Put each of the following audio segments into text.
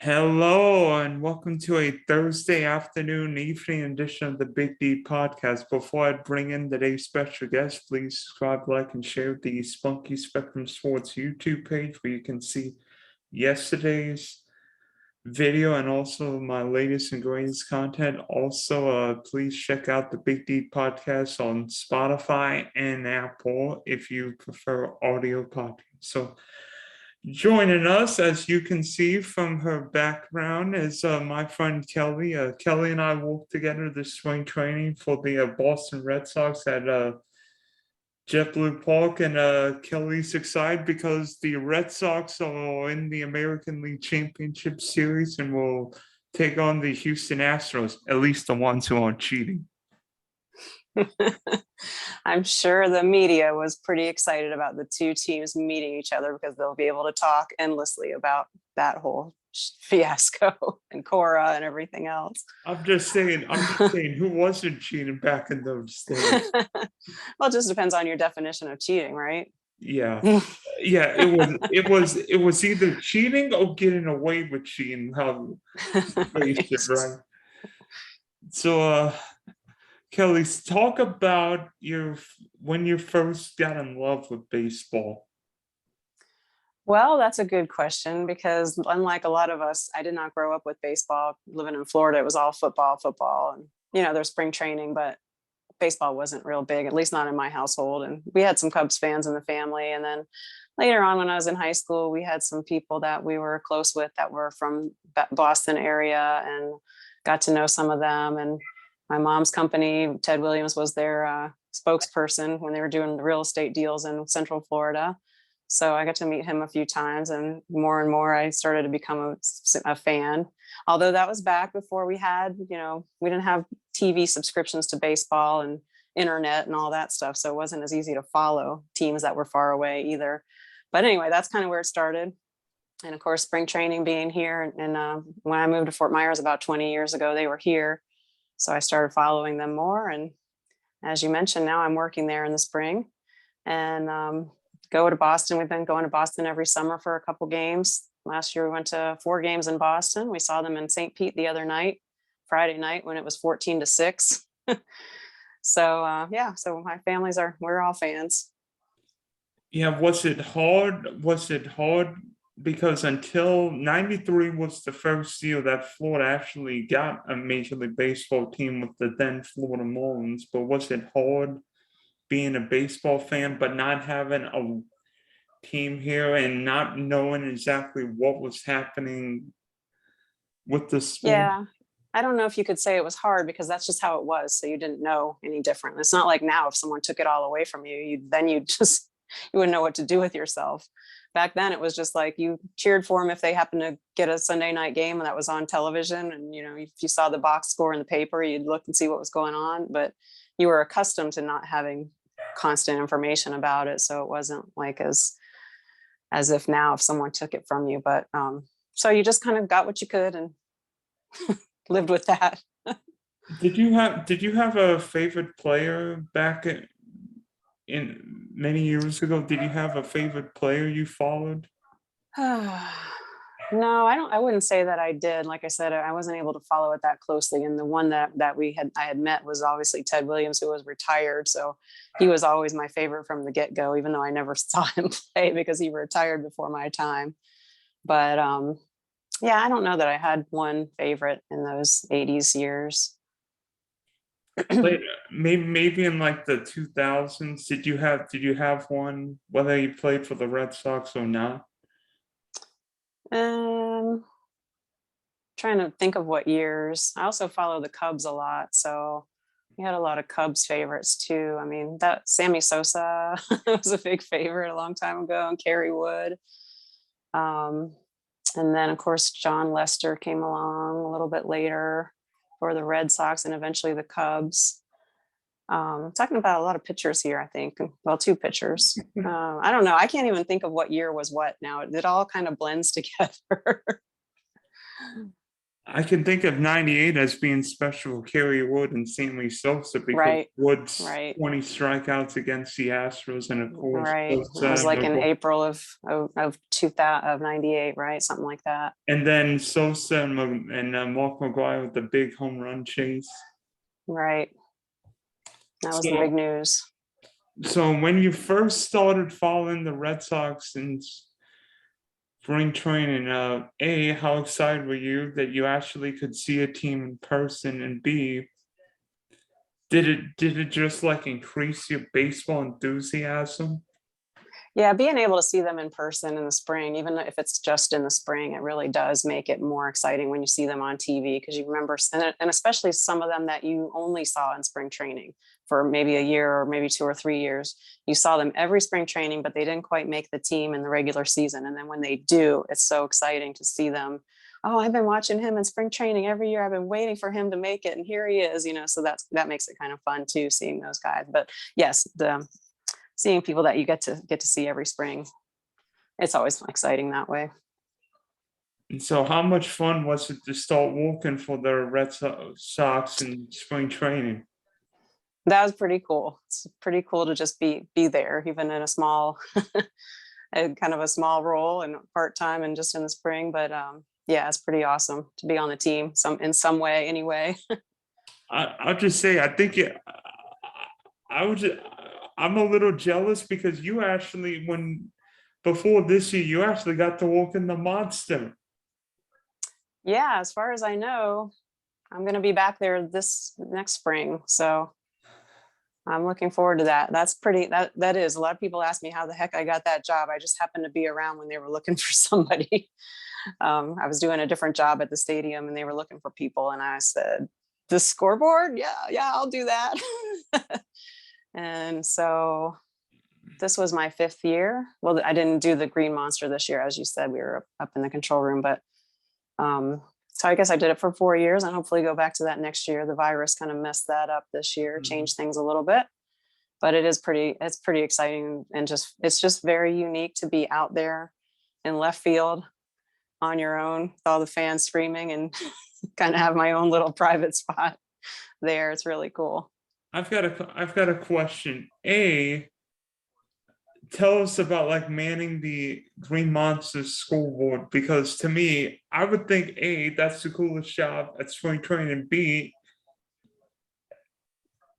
Hello and welcome to a Thursday afternoon, evening edition of the Big D podcast. Before I bring in today's special guest, please subscribe, like, and share the Spunky Spectrum Sports YouTube page where you can see yesterday's video and also my latest and greatest content. Also, please check out the Big D podcast on Spotify and Apple if you prefer audio podcast. So, joining us, as you can see from her background, is my friend Kelly. Kelly and I worked together this spring training for the Boston Red Sox at JetBlue Park, and Kelly's excited because the Red Sox are in the American League Championship Series and will take on the Houston Astros, at least the ones who aren't cheating. I'm sure the media was pretty excited about the two teams meeting each other because they'll be able to talk endlessly about that whole fiasco and Cora and everything else. I'm just saying, who wasn't cheating back in those days? Well, it just depends on your definition of cheating, right? Yeah. Yeah, it was either cheating or getting away with cheating, how Right. right? So Kelly, talk about when you first got in love with baseball. Well, that's a good question because unlike a lot of us, I did not grow up with baseball. Living in Florida, it was all football, and there's spring training, but baseball wasn't real big, at least not in my household. And we had some Cubs fans in the family. And then later on, when I was in high school, we had some people that we were close with that were from Boston area and got to know some of them. And my mom's company, Ted Williams, was their spokesperson when they were doing the real estate deals in Central Florida. So I got to meet him a few times, and more I started to become a fan. Although that was back before we had, we didn't have TV subscriptions to baseball and internet and all that stuff. So it wasn't as easy to follow teams that were far away either. But anyway, that's kind of where it started. And of course, spring training being here. And when I moved to Fort Myers about 20 years ago, they were here. So I started following them more. And as you mentioned, now I'm working there in the spring and go to Boston. We've been going to Boston every summer for a couple games. Last year, we went to 4 games in Boston. We saw them in St. Pete the other night, Friday night, when it was 14-6. So my we're all fans. Yeah, was it hard? Because until 93 was the first year that Florida actually got a Major League Baseball team with the then Florida Marlins. But was it hard being a baseball fan, but not having a team here and not knowing exactly what was happening with the sport? Yeah, I don't know if you could say it was hard because that's just how it was. So you didn't know any different. It's not like now if someone took it all away from you, you wouldn't know what to do with yourself. Back then, it was just like you cheered for them if they happened to get a Sunday night game and that was on television. And, if you saw the box score in the paper, you'd look and see what was going on. But you were accustomed to not having constant information about it. So it wasn't like as if now if someone took it from you. But so you just kind of got what you could and lived with that. Did you have a favorite player back in many years ago? Did you have a favorite player you followed? No, I wouldn't say that I did. Like I said, I wasn't able to follow it that closely. And the one that I had met was obviously Ted Williams, who was retired. So he was always my favorite from the get-go, even though I never saw him play because he retired before my time. But I don't know that I had one favorite in those 80s years. Maybe in like the 2000s, did you have one, whether you played for the Red Sox or not? Trying to think of what years. I also follow the Cubs a lot, so we had a lot of Cubs favorites too. I mean, that Sammy Sosa was a big favorite a long time ago, and Kerry Wood. And then of course John Lester came along a little bit later for the Red Sox and eventually the Cubs. Talking about a lot of pitchers here, I think. Well, 2 pitchers. I don't know. I can't even think of what year was what now. It all kind of blends together. I can think of 98 as being special with Kerry Wood and Sammy Sosa because Right, Wood's right, 20 strikeouts against the Astros, and of course right. That Sosa was like in and April of 2000 of 98, right? Something like that. then Sosa and Mark McGwire with the big home run chase. Right. That was the So, big news. so when you first started following the Red Sox in spring training, A, how excited were you that you actually could see a team in person, and B, did it just like increase your baseball enthusiasm? Yeah, being able to see them in person in the spring, even if it's just in the spring, it really does make it more exciting when you see them on TV, because you remember, and especially some of them that you only saw in spring training for maybe a year or maybe 2 or 3 years. You saw them every spring training, but they didn't quite make the team in the regular season. And then when they do, it's so exciting to see them. Oh, I've been watching him in spring training every year. I've been waiting for him to make it, and here he is. So that makes it kind of fun too, seeing those guys. But yes, seeing people that you get to see every spring, it's always exciting that way. And so how much fun was it to start working for the Red Sox in spring training? That was pretty cool. It's pretty cool to just be there, even in a small kind of a small role and part-time and just in the spring. But yeah, it's pretty awesome to be on the team in some way anyway. I'll just say, I think I'm a little jealous because you actually, before this year, you actually got to walk in the monster. Yeah, as far as I know, I'm going to be back there this next spring. So I'm looking forward to that. That is, a lot of people ask me how the heck I got that job. I just happened to be around when they were looking for somebody. I was doing a different job at the stadium and they were looking for people. And I said, the scoreboard? Yeah, I'll do that. And so this was my 5th year. Well, I didn't do the Green Monster this year. As you said, we were up in the control room, but so I guess I did it for 4 years and hopefully go back to that next year. The virus kind of messed that up this year, changed things a little bit, but it's pretty exciting. And it's just very unique to be out there in left field on your own with all the fans screaming and kind of have my own little private spot there. It's really cool. I've got a question. Tell us about like manning the Green Monsters scoreboard, because to me, I would think that's the coolest job at spring training. B,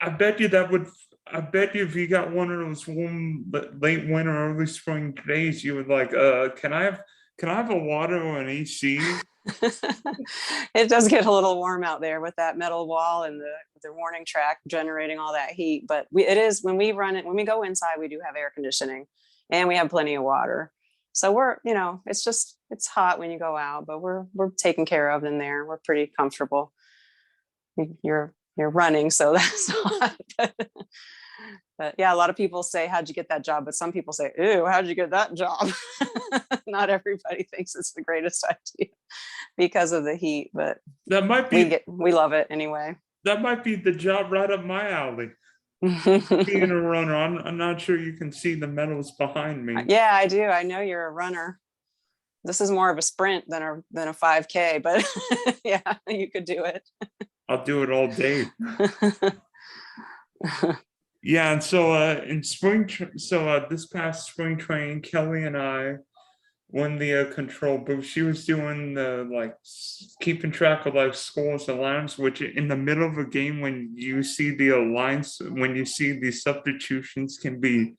I bet you if you got one of those warm late winter, early spring days, you would like, can I have a water or an AC? It does get a little warm out there with that metal wall and the warning track generating all that heat. But it is, when we go inside, we do have air conditioning and we have plenty of water. So we're, it's hot when you go out, but we're taken care of in there. We're pretty comfortable. You're running, so that's hot. But yeah, a lot of people say, how'd you get that job? But some people say, ew, how'd you get that job? Not everybody thinks it's the greatest idea because of the heat, but that might be we love it anyway. That might be the job right up my alley. Being a runner, I'm not sure you can see the medals behind me. Yeah, I do. I know you're a runner. This is more of a sprint than a 5K, but yeah, you could do it. I'll do it all day. Yeah, and so in this past spring training, Kelly and I won the control booth. She was doing the keeping track of scores and lines, which in the middle of a game when you see the lines, when you see the substitutions, can be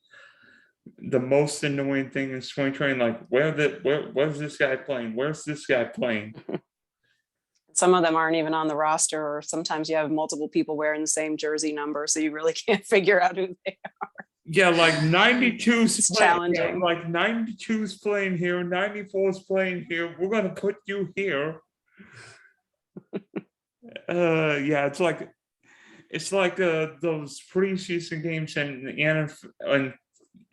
the most annoying thing in spring training. Like, where's this guy playing? Where's this guy playing? Some of them aren't even on the roster, or sometimes you have multiple people wearing the same jersey number, so you really can't figure out who they are. Yeah, 92's challenging. Like 92's playing here, 94's playing here. We're gonna put you here. Yeah, it's like those preseason games in the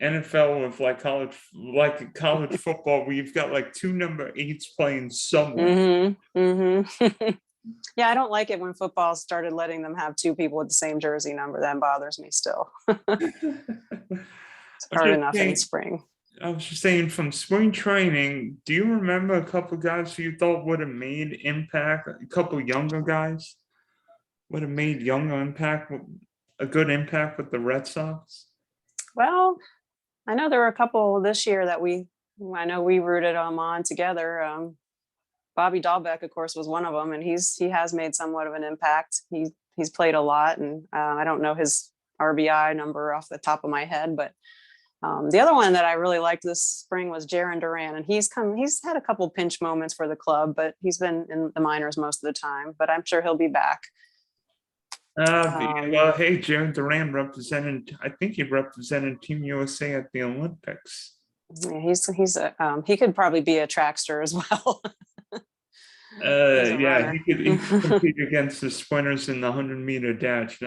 NFL with college football, where you've got 2 number 8s playing somewhere. Yeah, I don't like it when football started letting them have 2 people with the same jersey number. That bothers me still. It's hard enough in spring. I was just saying from spring training, do you remember a couple guys who you thought would have made impact? A couple younger guys would have made younger impact, a good impact with the Red Sox? Well, I know there were a couple this year that I know we rooted on together. Bobby Dahlbeck, of course, was one of them, and he has made somewhat of an impact. He's played a lot, and I don't know his RBI number off the top of my head, but the other one that I really liked this spring was Jaron Duran, and he's had a couple pinch moments for the club, but he's been in the minors most of the time. But I'm sure he'll be back. Well, hey, Jaron Duran represented. I think he represented Team USA at the Olympics. Yeah, he could probably be a trackster as well. Yeah, he could compete against the sprinters in the 100-meter dash.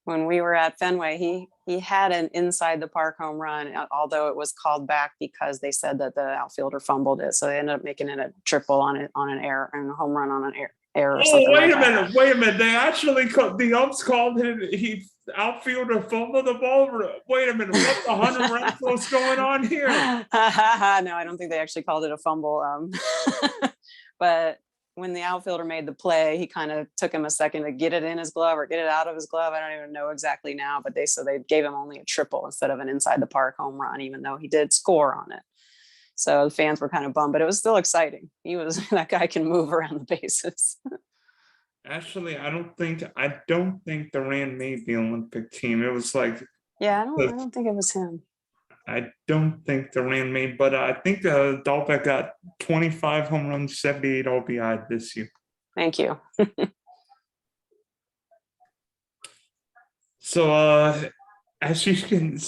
When we were at Fenway, he had an inside the park home run, although it was called back because they said that the outfielder fumbled it, so they ended up making it a triple on an error and a home run on an error. Oh, wait a minute! They actually the umps called him. He outfielder fumbled the ball. Wait a minute! What the 100 runs was going on here? No, I don't think they actually called it a fumble. But when the outfielder made the play, he kind of took him a second to get it in his glove or get it out of his glove. I don't even know exactly now, but they gave him only a triple instead of an inside the park home run, even though he did score on it. So the fans were kind of bummed, but it was still exciting. That guy can move around the bases. Actually, I don't think Duran made the Olympic team. It was like, yeah, I don't think it was him. I don't think Duran made, but I think Dahlbeck got 25 home runs, 78 RBI this year. Thank you. So, as you can,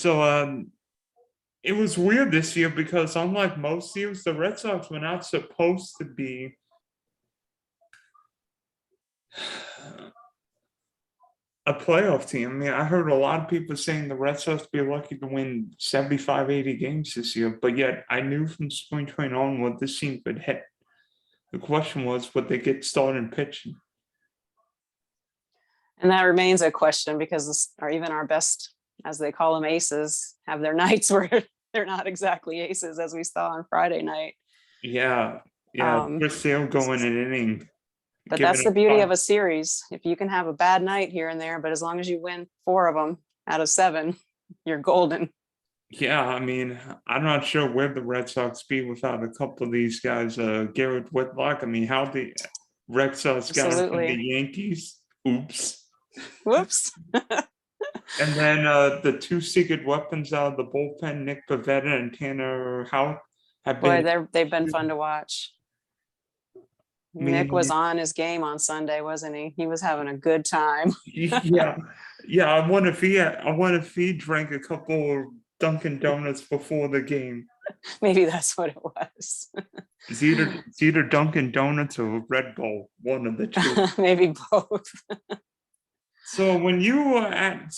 it was weird this year because unlike most years, the Red Sox were not supposed to be a playoff team. I mean, I heard a lot of people saying the Red Sox be lucky to win 75, 80 games this year, but yet I knew from spring training onward this team could hit. The question was, would they get started pitching? And that remains a question because even our best, as they call them, aces, have their nights where they're not exactly aces, as we saw on Friday night. Yeah. Chris Sale going an inning. But that's the beauty of a series. If you can have a bad night here and there, but as long as you win 4 of them out of 7, you're golden. Yeah, I mean, I'm not sure where the Red Sox be without a couple of these guys. Garrett Whitlock. I mean, how the Red Sox got from the Yankees. Oops. Whoops. And then the 2 secret weapons out of the bullpen, Nick Pivetta and Tanner Houck, have been. Boy, they've been fun to watch. Nick was on his game on Sunday, wasn't he? He was having a good time. Yeah. I wonder if he drank a couple of Dunkin' Donuts before the game. Maybe that's what it was. It's either Dunkin' Donuts or Red Bull, one of the two. Maybe both. So when you were at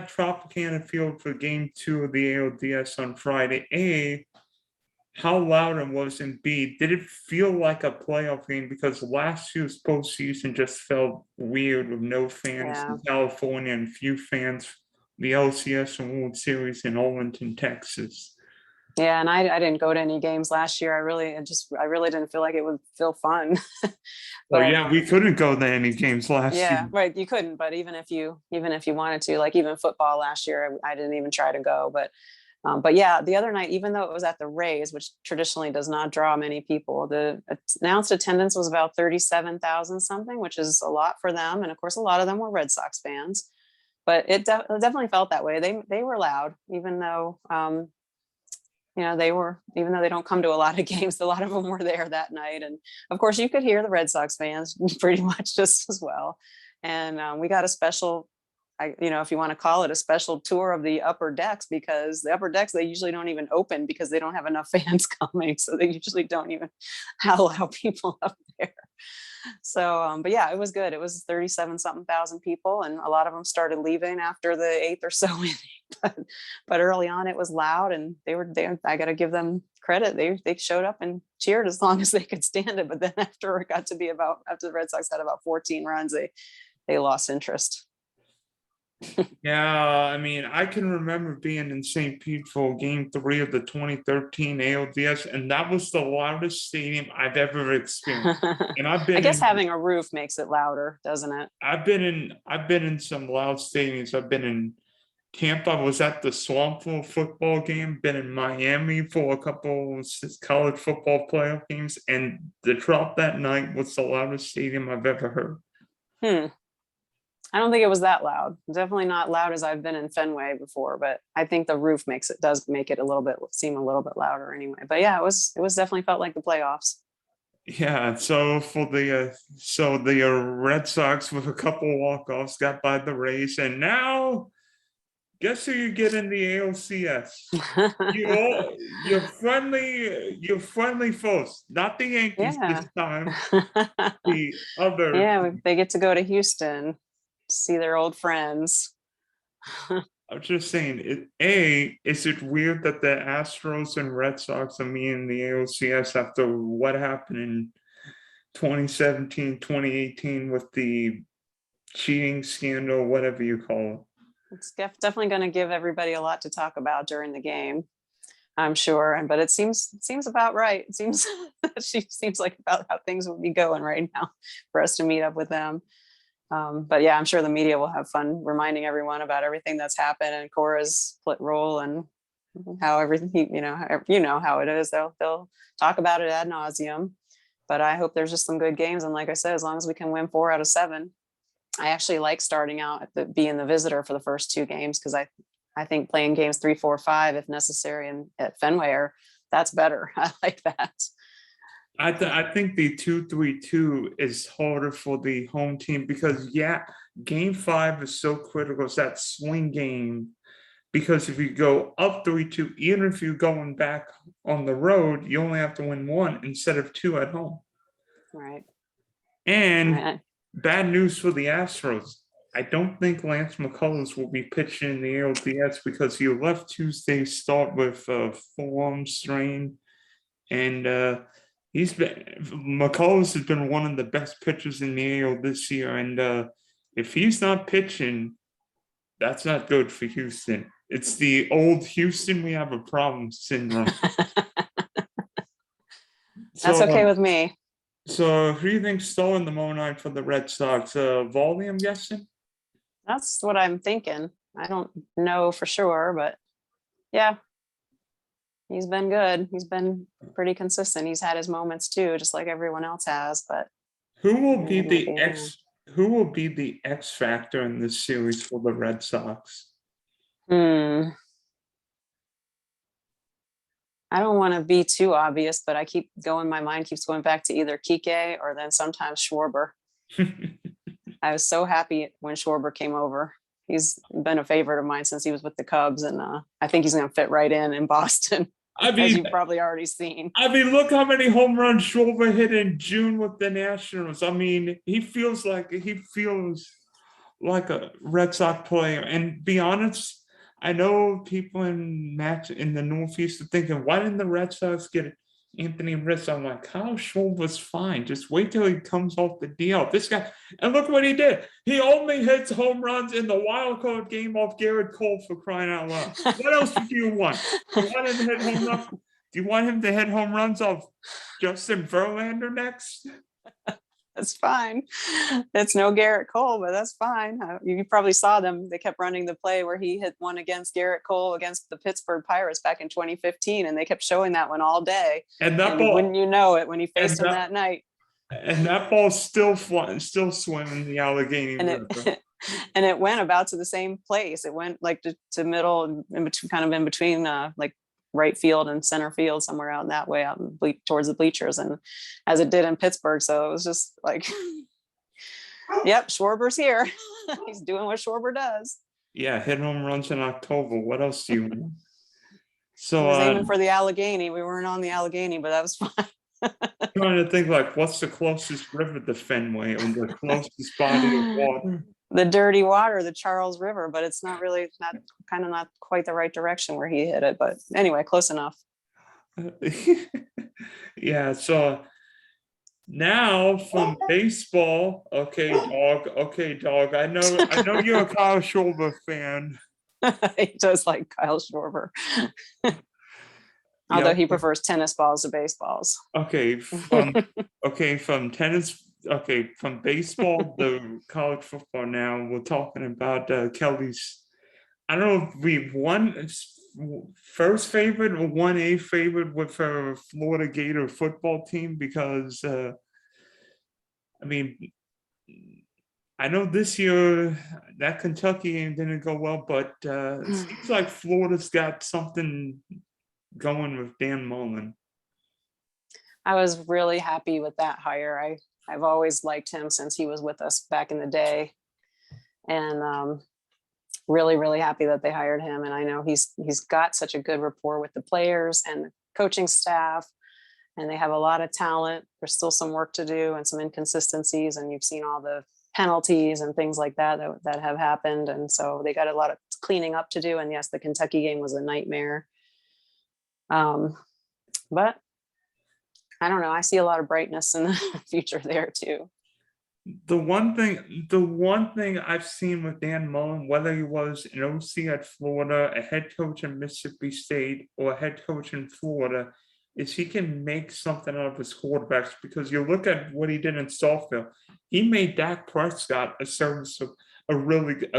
Tropicana Field for Game 2 of the ALDS on Friday, A, how loud it was, and B, did it feel like a playoff game? Because last year's postseason just felt weird with no fans in California and few fans. The LCS and World Series in Arlington, Texas. Yeah, and I didn't go to any games last year. I really didn't feel like it would feel fun. Well, yeah, we couldn't go to any games last year. Yeah, right. You couldn't, but even if you wanted to, like even football last year, I didn't even try to go. But yeah, the other night, even though it was at the Rays, which traditionally does not draw many people, the announced attendance was about 37,000 something, which is a lot for them. And of course, a lot of them were Red Sox fans. But it definitely felt that way. They were loud, even though even though they don't come to a lot of games, a lot of them were there that night. And of course, you could hear the Red Sox fans pretty much just as well. And we got a special, if you want to call it a special tour of the upper decks, because the upper decks, they usually don't even open because they don't have enough fans coming. So they usually don't even allow people up there. So, but yeah, it was good. It was 37 something thousand people, and a lot of them started leaving after the 8th or so inning. But early on, it was loud, and they were there. I got to give them credit. They showed up and cheered as long as they could stand it. But then after the Red Sox had about 14 runs, they lost interest. Yeah, I mean, I can remember being in St. Pete for Game 3 of the 2013 ALDS, and that was the loudest stadium I've ever experienced. And I guess having a roof makes it louder, doesn't it? I've been in some loud stadiums. I've been in Tampa. I was at the Swampville football game. Been in Miami for a couple college football playoff games, and the drop that night was the loudest stadium I've ever heard. I don't think it was that loud. Definitely not loud as I've been in Fenway before, but I think the roof does make it a little bit seem a little bit louder anyway. But yeah, it was definitely felt like the playoffs. Yeah, so for the Red Sox with a couple walk-offs got by the Rays, and now guess who you get in the ALCS? Your friendly foes, not the Yankees Yeah. this time. The other. Yeah, they get to go to Houston, see their old friends. I'm just saying, is it weird that the Astros and Red Sox are meeting the ALCS after what happened in 2017, 2018 with the cheating scandal, whatever you call It's definitely going to give everybody a lot to talk about during the game, I'm sure. But it seems about right. It seems she seems like about how things would be going right now for us to meet up with them. But yeah, I'm sure the media will have fun reminding everyone about everything that's happened and Cora's split role and how everything, how it is. They'll talk about it ad nauseum. But I hope there's just some good games. And like I said, as long as we can win 4 out of 7, I actually like starting out being the visitor for the first 2 games because I think playing games 3, 4, 5, if necessary, and at Fenway, that's better. I like that. I think the 2-3-2 is harder for the home team because game 5 is so critical. It's that swing game. Because if you go up 3-2, even if you're going back on the road, you only have to win 1 instead of 2 at home. Right. And bad news for the Astros. I don't think Lance McCullers will be pitching in the ALDS because he left Tuesday's start with a forearm strain. And McCullers has been one of the best pitchers in the AL this year. And if he's not pitching, that's not good for Houston. It's the old Houston, we have a problem syndrome. That's okay with me. So who do you think's starting tomorrow night for the Red Sox? Voldy, I'm guessing? That's what I'm thinking. I don't know for sure, but yeah. He's been good. He's been pretty consistent. He's had his moments too, just like everyone else has. But who will be the X factor in this series for the Red Sox? I don't want to be too obvious, but my mind keeps going back to either Kike or then sometimes Schwarber. I was so happy when Schwarber came over. He's been a favorite of mine since he was with the Cubs, and I think he's going to fit right in Boston. As you've probably already seen. I mean, look how many home runs Schwarber hit in June with the Nationals. I mean, he feels like a Red Sox player. And be honest, I know people in the Northeast are thinking, why didn't the Red Sox get Anthony Rizzo? I'm like, Kyle Schwarber's fine. Just wait till he comes off the DL. This guy, and look what he did. He only hits home runs in the wild card game off Garrett Cole, for crying out loud. What else do you want? Do you want him to hit home runs? Do you want him to hit home runs off Justin Verlander next? That's fine. It's no Garrett Cole, but that's fine. You probably saw them. They kept running the play where he hit one against Garrett Cole against the Pittsburgh Pirates back in 2015, and they kept showing that one all day. And wouldn't you know it when he faced him that night? And that ball's still flying, still swimming the Allegheny River. And it went about to the same place. It went like to middle, in between, like right field and center field, somewhere out in that way, out towards the bleachers, and as it did in Pittsburgh. So it was just like, yep, Schwarber's here. He's doing what Schwarber does. Yeah, hit home runs in October. What else do you want? So he was aiming for the Allegheny. We weren't on the Allegheny, but that was fine. Trying to think, like, what's the closest river to Fenway, or the closest body of water? The dirty water, the Charles River, but it's not quite the right direction where he hit it. But anyway, close enough. Yeah, so Now from baseball, okay, dog. Okay, dog. I know you're a Kyle Schwarber fan. He does like Kyle Schwarber. Yeah. Although he prefers tennis balls to baseballs. Okay, from tennis. Okay, from baseball to college football. Now we're talking about Kelly's. I don't know if we won first favorite or 1A favorite with her Florida Gator football team because I mean I know this year that Kentucky game didn't go well, but it seems like Florida's got something going with Dan Mullen. I was really happy with that hire. I've always liked him since he was with us back in the day, and really, really happy that they hired him. And I know he's got such a good rapport with the players and the coaching staff, and they have a lot of talent. There's still some work to do and some inconsistencies, and you've seen all the penalties and things like that have happened, and so they got a lot of cleaning up to do. And yes, the Kentucky game was a nightmare, but I don't know. I see a lot of brightness in the future there too. The one thing I've seen with Dan Mullen, whether he was an OC at Florida, a head coach in Mississippi State, or a head coach in Florida, is he can make something out of his quarterbacks. Because you look at what he did in Southfield, he made Dak Prescott a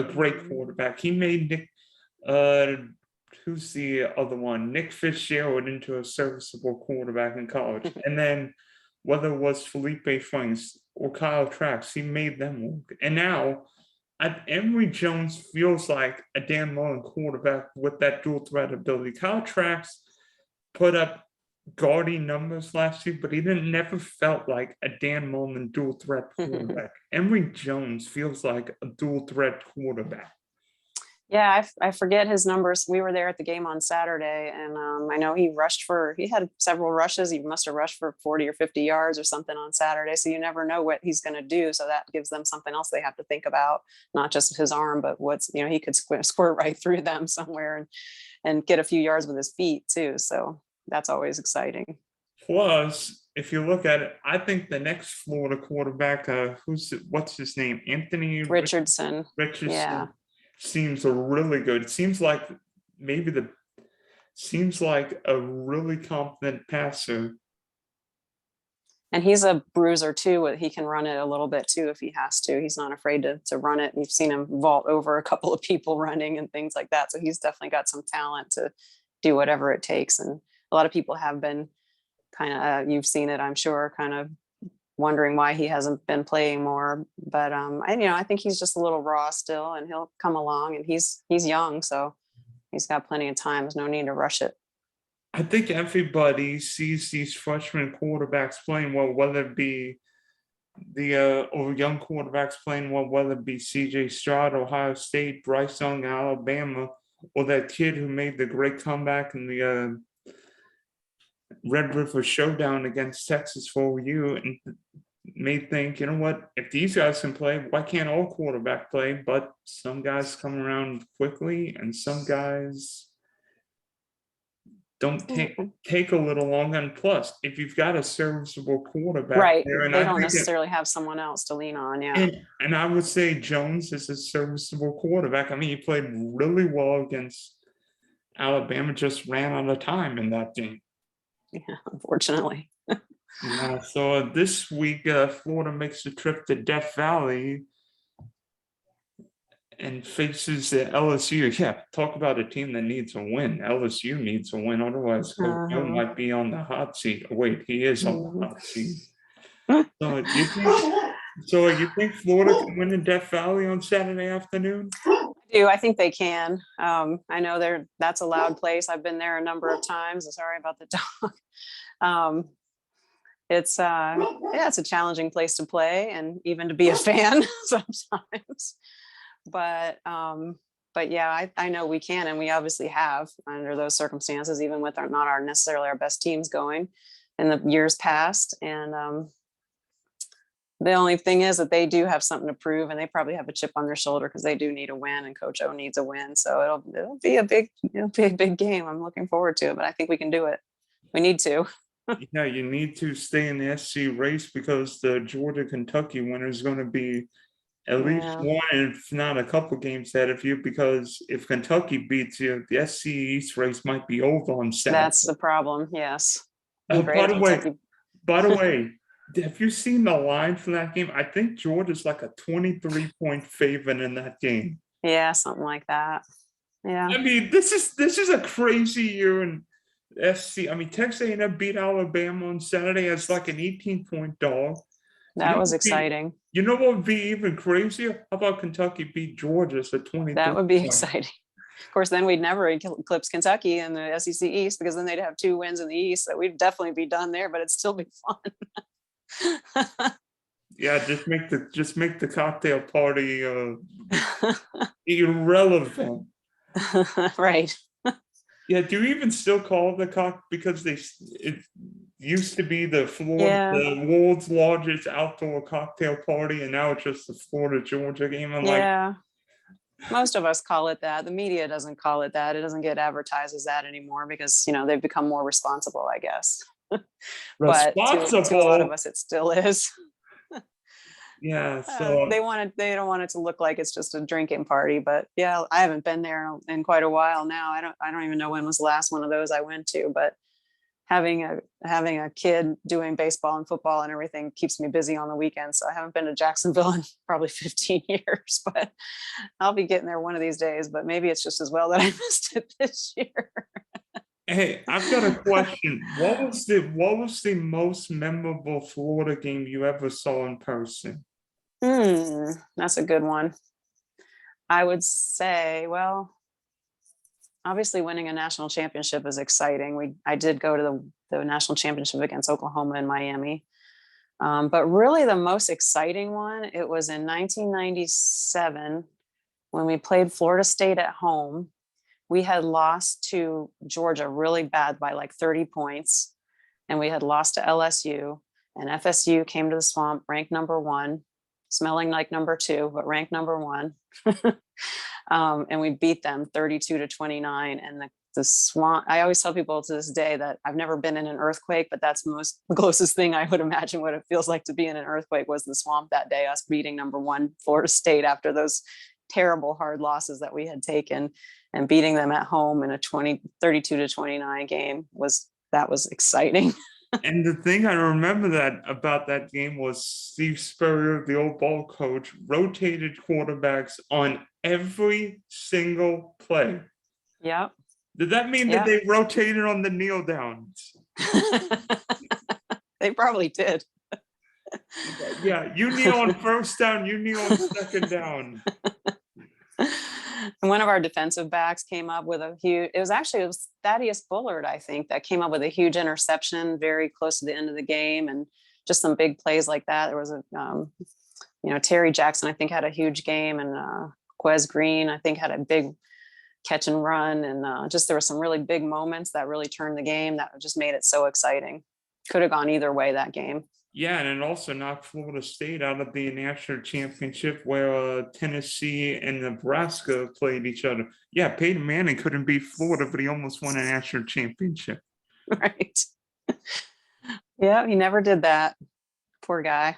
great quarterback. He made Nick, who's the other one? Nick Fitzgerald into a serviceable quarterback in college. And then whether it was Felipe Franks or Kyle Trask, he made them work. And now Emory Jones feels like a Dan Mullen quarterback with that dual threat ability. Kyle Trask put up gaudy numbers last year, but he never felt like a Dan Mullen dual threat quarterback. Emory Jones feels like a dual threat quarterback. Yeah, I forget his numbers. We were there at the game on Saturday, and I know he had several rushes. He must have rushed for 40 or 50 yards or something on Saturday. So you never know what he's going to do. So that gives them something else they have to think about, not just his arm, but he could squirt right through them somewhere and get a few yards with his feet too. So that's always exciting. Plus, if you look at it, I think the next Florida quarterback, what's his name? Anthony Richardson. Yeah. Seems really good. It seems like a really confident passer. And he's a bruiser too. He can run it a little bit too if he has to. He's not afraid to run it. You've seen him vault over a couple of people running and things like that. So he's definitely got some talent to do whatever it takes. And a lot of people have been kind of, you've seen it, I'm sure, kind of wondering why he hasn't been playing more, but I think he's just a little raw still, and he'll come along. And he's young, so he's got plenty of time. There's no need to rush it. I think everybody sees these freshman quarterbacks playing well, whether it be or young quarterbacks playing well, whether it be C.J. Stroud, Ohio State, Bryce Young, Alabama, or that kid who made the great comeback in the Red River Showdown against Texas for you, and may think, you know what, if these guys can play, why can't all quarterback play? But some guys come around quickly, and some guys don't take a little longer. And plus, if you've got a serviceable quarterback, right, there, and they don't necessarily have someone else to lean on. Yeah, and I would say Jones is a serviceable quarterback. I mean, he played really well against Alabama, just ran out of time in that game. Yeah, unfortunately. Yeah, so this week, Florida makes a trip to Death Valley and faces LSU. Yeah, talk about a team that needs a win. LSU needs a win, otherwise Coach O might be on the hot seat. Wait, he is on the hot seat. So you think Florida can win in Death Valley on Saturday afternoon? I think they can. I know that's a loud place. I've been there a number of times. Sorry about the dog. It's a challenging place to play and even to be a fan sometimes. But yeah, I know we can, and we obviously have under those circumstances, even with not necessarily our best teams going in the years past. And the only thing is that they do have something to prove, and they probably have a chip on their shoulder because they do need a win, and Coach O needs a win. So it'll be a big game. I'm looking forward to it, but I think we can do it. We need to. Yeah, you need to stay in the SC race because the Georgia-Kentucky winner is going to be at least Yeah, one, if not a couple games ahead of you, because if Kentucky beats you, the SC East race might be over on Saturday. that's the problem. Yes. Be Uh, great by if the way, Kentucky. by the way, have you seen the line for that game? I think Georgia's like a 23-point favorite in that game. Yeah, something like that. Yeah. I mean, this is a crazy year in SC. I mean, Texas A&M beat Alabama on Saturday as like an 18-point dog. That was exciting. You know what would be even crazier? How about Kentucky beat Georgia as a 23? That would be exciting. Of course, then we'd never eclipse Kentucky in the SEC East because then they'd have 2 wins in the East. So we'd definitely be done there, but it'd still be fun. Yeah, just make the cocktail party irrelevant. Right. Yeah, do you even still call it the cock because it used to be the world's largest outdoor cocktail party, and now it's just the Florida Georgia game. I'm like, Yeah. Most of us call it that. The media doesn't call it that. It doesn't get advertised as that anymore because, they've become more responsible, I guess. But to a lot of us, it still is. Yeah, so They don't want it to look like it's just a drinking party, but yeah, I haven't been there in quite a while now. I don't even know when was the last one of those I went to, but having a kid doing baseball and football and everything keeps me busy on the weekends. So I haven't been to Jacksonville in probably 15 years, but I'll be getting there one of these days, but maybe it's just as well that I missed it this year. hey, I've got a question. What was the most memorable Florida game you ever saw in person? That's a good one. I would say, well, obviously winning a national championship is exciting. I did go to the national championship against Oklahoma in Miami. But really the most exciting one, it was in 1997 when we played Florida State at home. We had lost to Georgia really bad by like 30 points. And we had lost to LSU, and FSU came to the Swamp ranked number 1, smelling like number 2, but ranked number 1. And we beat them 32-29. And the Swamp, I always tell people to this day that I've never been in an earthquake, but that's the closest thing I would imagine what it feels like to be in an earthquake was the Swamp that day, us beating number 1 Florida State after those terrible hard losses that we had taken, and beating them at home in a 32-29 game was exciting. And the thing I remember about that game was Steve Spurrier, the old ball coach, rotated quarterbacks on every single play. Yep. Did that mean that they rotated on the kneel downs? They probably did. Yeah, you kneel on first down, you kneel on second down. And one of our defensive backs came up with it was Thaddeus Bullard, I think, that came up with a huge interception very close to the end of the game, and just some big plays like that. There was Terry Jackson, I think, had a huge game, and Quez Green, I think, had a big catch and run, and just there were some really big moments that really turned the game that just made it so exciting. Could have gone either way that game. Yeah, and it also knocked Florida State out of the national championship where Tennessee and Nebraska played each other. Yeah, Peyton Manning couldn't beat Florida, but he almost won a national championship. Right. Yeah, he never did that. Poor guy.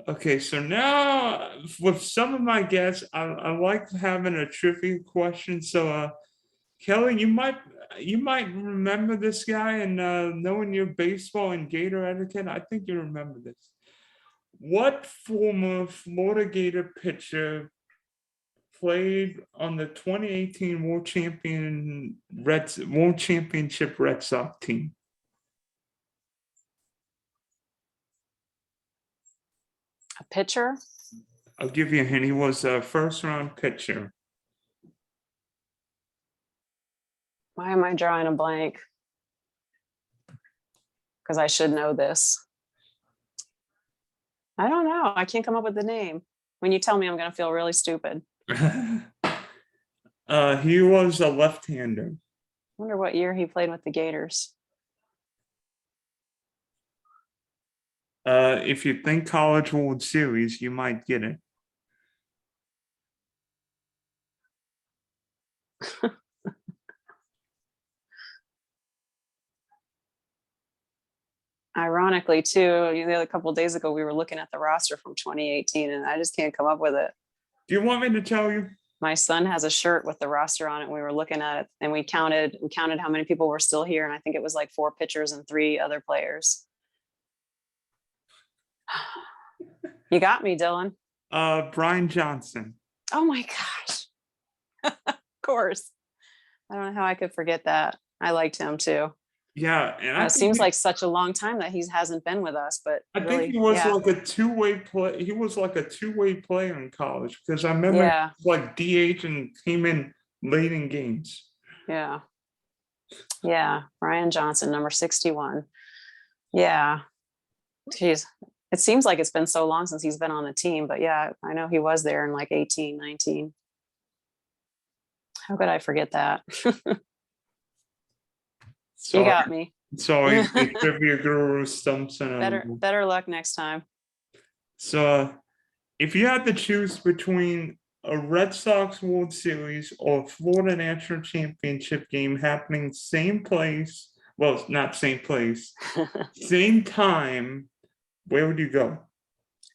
Okay, so now with some of my guests, I like having a trivia question. So, Kelly, you might remember this guy, and knowing your baseball and Gator etiquette, I think you remember this. What former Florida Gator pitcher played on the 2018 World Championship Red Sox team? A pitcher? I'll give you a hint. He was a first-round pitcher. Why am I drawing a blank? Because I should know this. I don't know. I can't come up with the name. When you tell me, I'm going to feel really stupid. He was a left-hander. I wonder what year he played with the Gators. If you think College World Series, you might get it. ironically too, a couple of days ago, we were looking at the roster from 2018 and I just can't come up with it. Do you want me to tell you? My son has a shirt with the roster on it. And we were looking at it and we counted how many people were still here. And I think it was like 4 pitchers and 3 other players. You got me, Dylan. Brian Johnson. Oh my gosh. Of course. I don't know how I could forget that. I liked him too. Yeah, and it seems like such a long time that he hasn't been with us, but I really, think he was like a two-way play. He was like a two-way player in college because I remember like DH and came in late in games. Yeah. Brian Johnson, number 61. Yeah. Geez. It seems like it's been so long since he's been on the team, but yeah, I know he was there in like 18, 19. How could I forget that? You got me. Sorry, the trivia guru stumps and better luck next time. So if you had to choose between a Red Sox World Series or Florida National Championship game happening same place, well, not same place, same time, where would you go?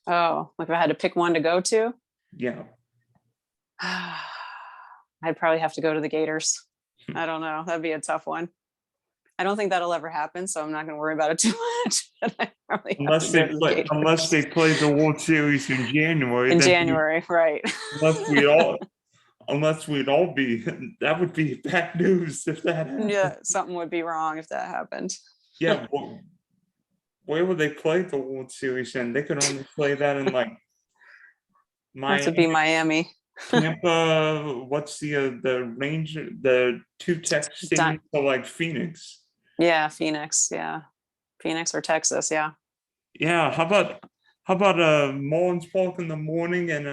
Oh, like if I had to pick one to go to? Yeah. I'd probably have to go to the Gators. I don't know. That'd be a tough one. I don't think that'll ever happen, so I'm not going to worry about it too much. Unless they play the World Series in January. Right? Unless we'd all be, that would be bad news if that happened. Yeah, something would be wrong if that happened. Yeah, well, where would they play the World Series in? They could only play that in like Miami. That would be Miami. Tampa. What's the Ranger? The 2 Texas stadiums for like Phoenix. Yeah, Phoenix. Yeah, Phoenix or Texas. Yeah. Yeah. How about Marlins Park in the morning and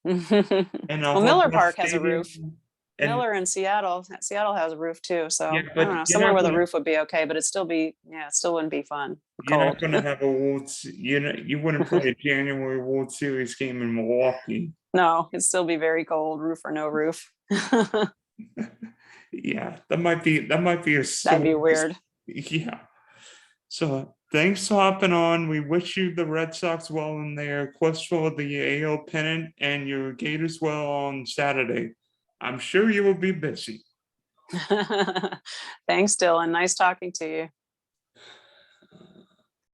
well, Miller Park has a roof. Miller in Seattle has a roof too. So yeah, I don't know, somewhere where the roof would be okay, but it still wouldn't be fun. You're not going to have a you wouldn't play a January World Series game in Milwaukee. No, it'd still be very cold, roof or no roof. Yeah, that might be that'd be weird. Yeah. So thanks for hopping on. We wish you the Red Sox well in their quest for the AL pennant and your Gators well on Saturday. I'm sure you will be busy. Thanks, Dylan. Nice talking to you.